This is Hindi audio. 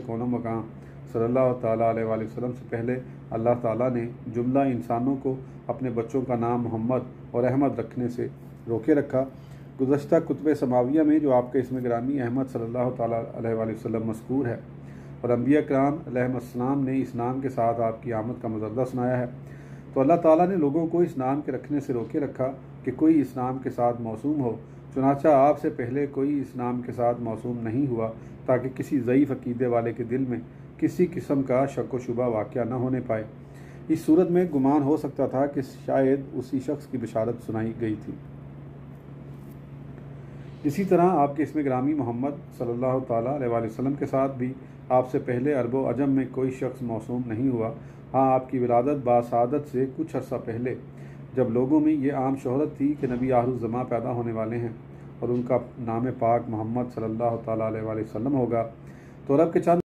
कौनो मकाम सल्लल्लाहु ताला अलैहि वसल्लम से पहले अल्लाह ताला ने जुमला इंसानों को अपने बच्चों का नाम मोहम्मद और अहमद रखने से रोके रखा। गुज़श्ता कुतुब समाविया में जो आपके इसमें गिरामी अहमद सल्लल्लाहु ताला अलैहि वसल्लम मज़कूर है और अंबिया किराम अलैहिस्सलाम ने इस नाम के साथ आपकी आमद का मज़द्दा सुनाया है, तो अल्लाह ताला ने लोगों को इस नाम के रखने से रोके रखा कि कोई इस नाम के साथ मौसूम हो। चुनाचा आपसे पहले कोई इस नाम के साथ मौसूम नहीं हुआ ताकि किसी ज़ईफ़ अक़ीदे वाले के दिल में किसी किस्म का शक व शुबा वाक़या न होने पाए। इस सूरत में गुमान हो सकता था कि शायद उसी शख्स की बशारत सुनाई गई थी। इसी तरह आपके इसमें ग्रामी मोहम्मद सल्लल्लाहु ताला अलैहि वसल्लम के साथ भी आपसे पहले अरबो अजम में कोई शख्स मौसूम नहीं हुआ। हाँ, आपकी विलादत बासादत से कुछ अर्सा पहले जब लोगों में ये आम शोहरत थी कि नबी आखिरुज़्ज़मा पैदा होने वाले हैं और उनका नाम पाक मोहम्मद सल्लल्लाहु ताला अलैहि वसल्लम होगा, तो अरब के चंद